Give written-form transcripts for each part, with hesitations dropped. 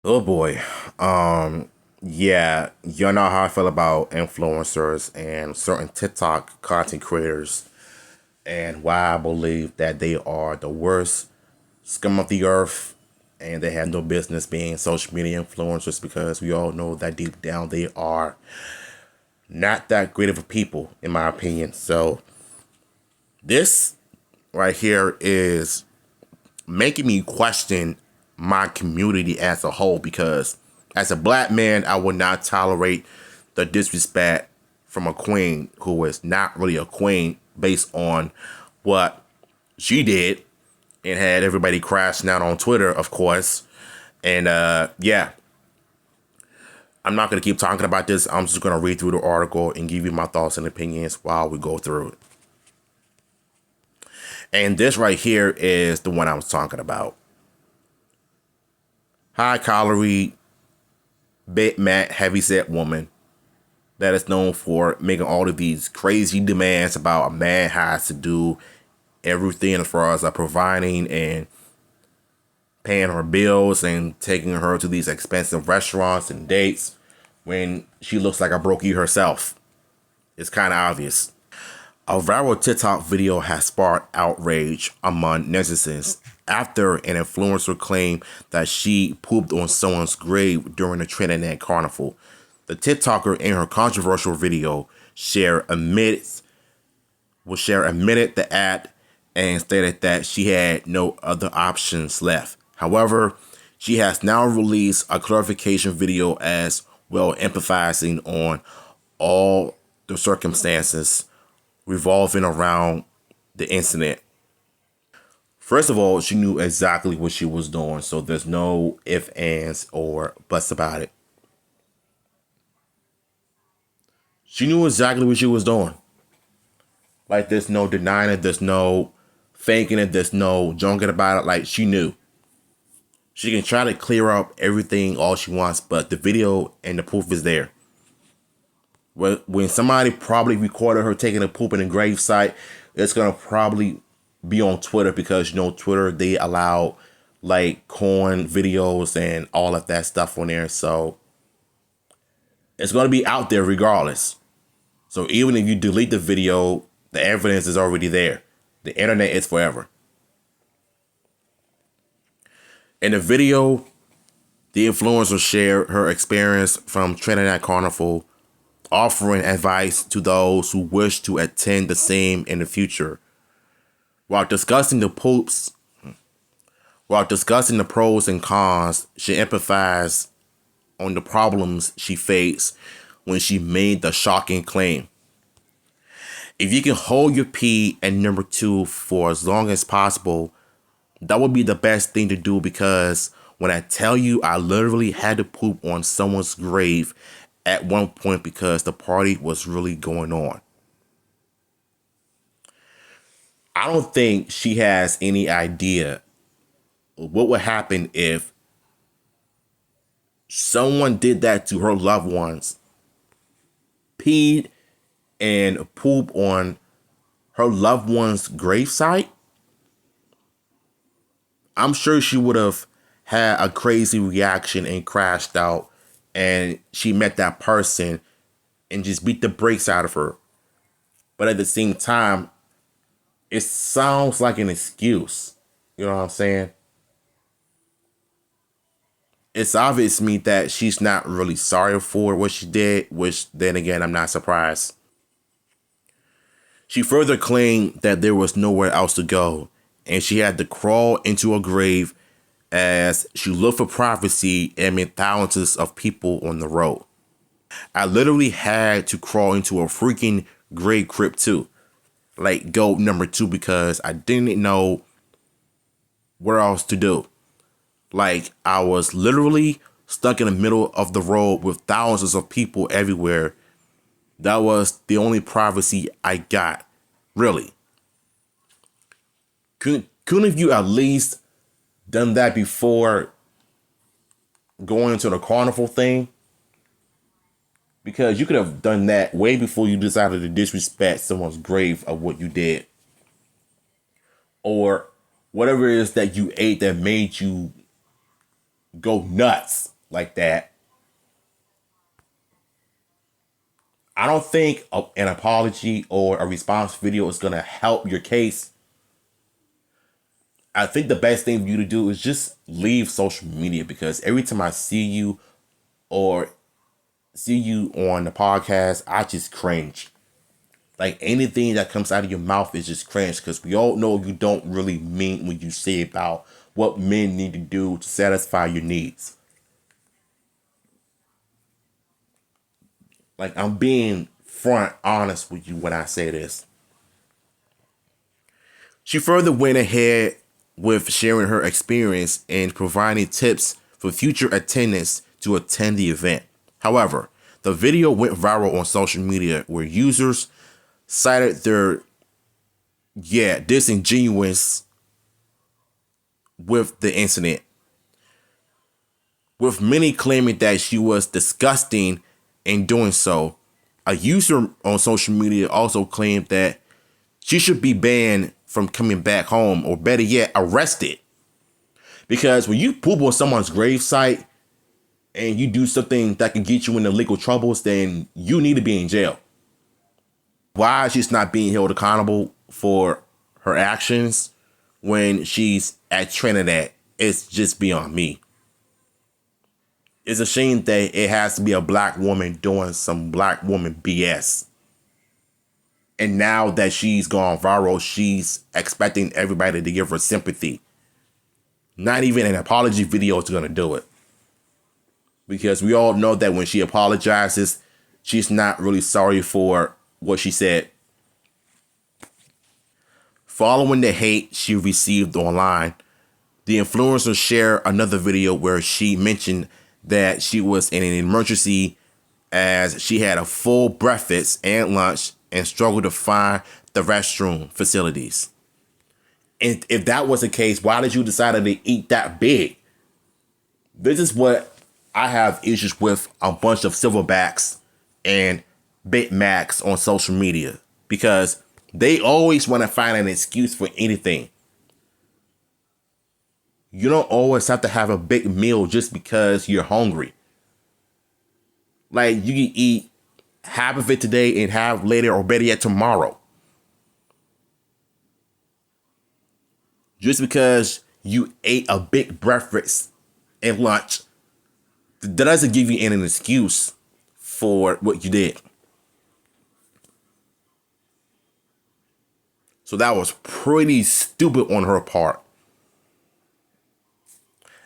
Oh boy. Yeah, you know how I feel about influencers and certain TikTok content creators and why I believe that they are the worst scum of the earth and they have no business being social media influencers because we all know that deep down they are not that great of a people, in my opinion. So this right here is making me question my community as a whole because as a black man, I would not tolerate the disrespect from a queen who is not really a queen based on what she did and had everybody crashing out on Twitter, of course. And yeah, I'm not going to keep talking about this. I'm just going to read through the article and give you my thoughts and opinions while we go through it. And this right here is the one I was talking about. High calorie, big mat, heavyset woman that is known for making all of these crazy demands about a man has to do everything as far as providing and paying her bills and taking her to these expensive restaurants and dates when she looks like a brokey herself. It's kind of obvious. A viral TikTok video has sparked outrage among netizens after an influencer claimed that she pooped on someone's grave during the Trinidad Carnival. The TikToker in her controversial video admitted the act and stated that she had no other options left. However, she has now released a clarification video as well, empathizing on all the circumstances revolving around the incident. First of all, she knew exactly what she was doing, so there's no ifs, ands, or buts about it. She knew exactly what she was doing. Like, there's no denying it, there's no faking it, there's no joking about it. Like, she knew. She can try to clear up everything all she wants, but the video and the proof is there. When somebody probably recorded her taking a poop in a gravesite, it's gonna probably be on Twitter because Twitter, they allow like corn videos and all of that stuff on there. So it's gonna be out there regardless. So even if you delete the video, the evidence is already there. The internet is forever. In the video, the influencer shared her experience from Trinidad Carnival, offering advice to those who wish to attend the same in the future. While discussing the poops, while discussing the pros and cons, she empathized on the problems she faced when she made the shocking claim. If you can hold your pee and number two for as long as possible, that would be the best thing to do because when I tell you I literally had to poop on someone's grave at one point because the party was really going on. I don't think she has any idea what would happen if someone did that to her loved ones, peed and poop on her loved one's gravesite. I'm sure she would have had a crazy reaction and crashed out and she met that person and just beat the brakes out of her. But at the same time, it sounds like an excuse. You know what I'm saying? It's obvious to me that she's not really sorry for what she did, which then again, I'm not surprised. She further claimed that there was nowhere else to go, and she had to crawl into a grave as she looked for privacy amid thousands of people on the road. I literally had to crawl into a freaking grave crypt too, like go number two, because I didn't know where else to do. Like, I was literally stuck in the middle of the road with thousands of people everywhere. That was the only privacy I got, really. Couldn't you at least done that before going into the carnival thing? Because you could have done that way before you decided to disrespect someone's grave of what you did. Or whatever it is that you ate that made you go nuts like that, I don't think an apology or a response video is going to help your case. I think the best thing for you to do is just leave social media, because every time I see you or see you on the podcast, I just cringe. Like, anything that comes out of your mouth is just cringe, because we all know you don't really mean what you say about what men need to do to satisfy your needs. Like, I'm being front honest with you when I say this. She further went ahead with sharing her experience and providing tips for future attendants to attend the event. However, the video went viral on social media, where users cited their disingenuous with the incident, with many claiming that she was disgusting in doing so. A user on social media also claimed that she should be banned from coming back home, or better yet, arrested. Because when you poop on someone's gravesite and you do something that can get you into legal troubles, then you need to be in jail. Why she's not being held accountable for her actions when she's at Trinidad, it's just beyond me. It's a shame that it has to be a black woman doing some black woman BS. And now that she's gone viral, she's expecting everybody to give her sympathy. Not even an apology video is going to do it. Because we all know that when she apologizes, she's not really sorry for what she said. Following the hate she received online, the influencer shared another video where she mentioned that she was in an emergency as she had a full breakfast and lunch and struggled to find the restroom facilities. And if that was the case, why did you decide to eat that big? This is what I have issues with a bunch of silverbacks and Big Macs on social media, because they always want to find an excuse for anything. You don't always have to have a big meal just because you're hungry. Like, you can eat half of it today and half later, or better yet, tomorrow. Just because you ate a big breakfast and lunch, that doesn't give you an excuse for what you did. So that was pretty stupid on her part.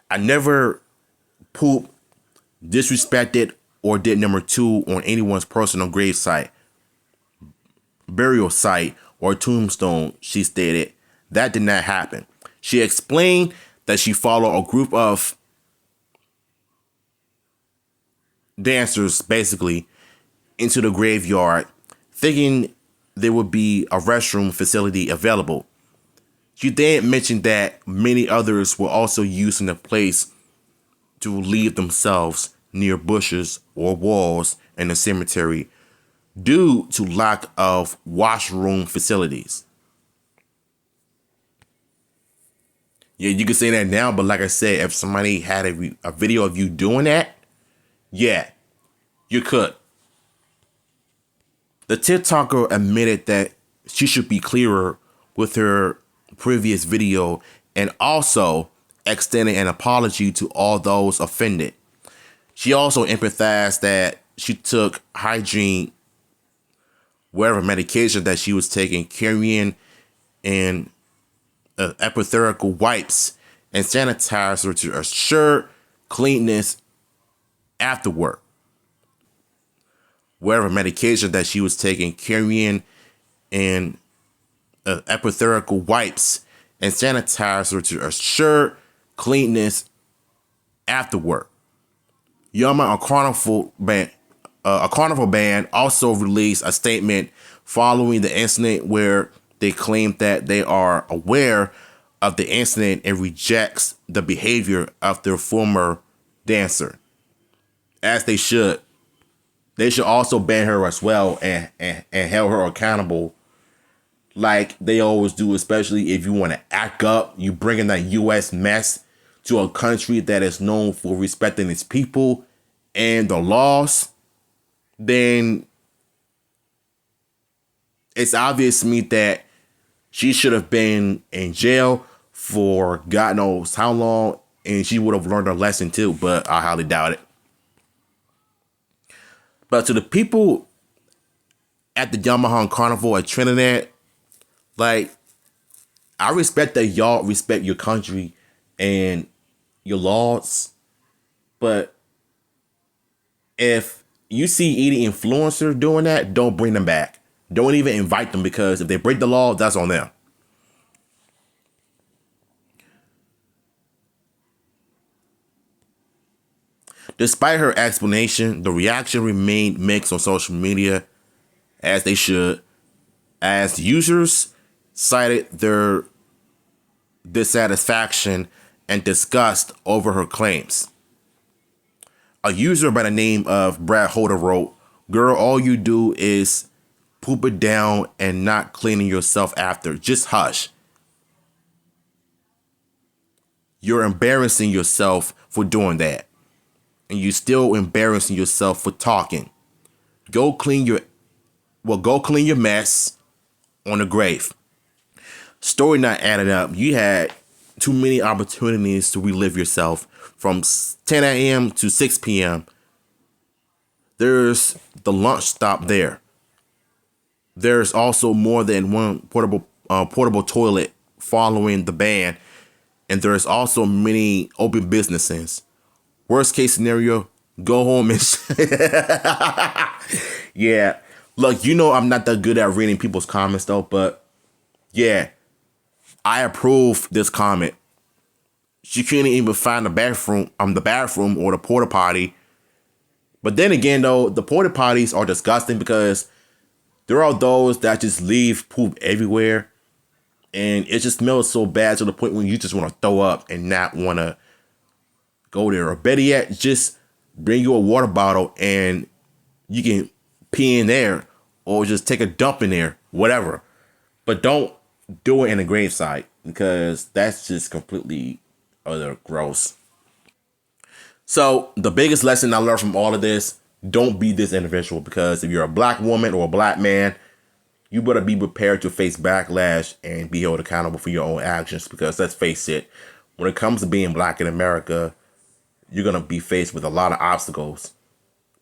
I never pooped, disrespected, or did number two on anyone's personal grave site, burial site, or tombstone, she stated. That did not happen. She explained that she followed a group of dancers, basically, into the graveyard, thinking there would be a restroom facility available. She then mentioned that many others were also using the place to leave themselves near bushes or walls in the cemetery due to lack of washroom facilities. Yeah, you can say that now, but like I said, if somebody had a video of you doing that, yeah, you could. The TikToker admitted that she should be clearer with her previous video, and also extended an apology to all those offended. She also empathized that she took hygiene, whatever medication that she was taking, carrying in epithelial wipes and sanitizer to assure cleanness afterward. Whatever medication that she was taking, carrying in epithelial wipes and sanitizer to assure cleanness afterward. Yama, a carnival band, also released a statement following the incident where they claimed that they are aware of the incident and rejects the behavior of their former dancer. As they should. They should also ban her as well and hold her accountable like they always do, especially if you want to act up. You bring in that U.S. mess to a country that is known for respecting its people and the laws, then it's obvious to me that she should have been in jail for God knows how long, and she would have learned her lesson too, but I highly doubt it. But to the people at the Yamaha Carnival at Trinidad, like, I respect that y'all respect your country and your laws, but if you see any influencer doing that, don't bring them back. Don't even invite them, because if they break the law, that's on them. Despite her explanation, the reaction remained mixed on social media, as they should, as users cited their dissatisfaction and disgust over her claims. A user by the name of Brad Holder wrote, "Girl, all you do is poop it down and not cleaning yourself after. Just hush. You're embarrassing yourself for doing that. And you're still embarrassing yourself for talking. Go clean your go clean your mess on the grave." Story not adding up. You had too many opportunities to relive yourself from 10 a.m. to 6 p.m. There's the lunch stop there. There's also more than one portable toilet following the ban, and there's also many open businesses. Worst case scenario, go home and yeah. Look, I'm not that good at reading people's comments though, but yeah, I approve this comment. She couldn't even find the bathroom or the porta potty. But then again, though, the porta potties are disgusting because there are those that just leave poop everywhere, and it just smells so bad to the point when you just want to throw up and not want to go there. Or better yet, just bring you a water bottle and you can pee in there, or just take a dump in there, whatever. But don't do it in a gravesite, because that's just completely other gross. So the biggest lesson I learned from all of this: don't be this individual, because if you're a black woman or a black man, you better be prepared to face backlash and be held accountable for your own actions. Because let's face it, when it comes to being black in America, you're gonna be faced with a lot of obstacles.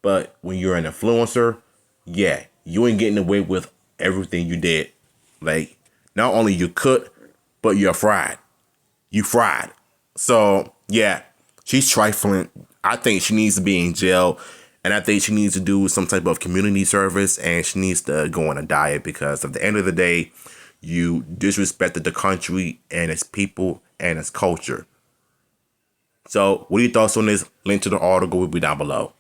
But when you're an influencer, yeah, you ain't getting away with everything you did. Like, not only you could, but you're fried. You fried. So yeah, she's trifling. I think she needs to be in jail, and I think she needs to do some type of community service, and she needs to go on a diet, because at the end of the day, you disrespected the country and its people and its culture. So what are your thoughts on this? Link to the article will be down below.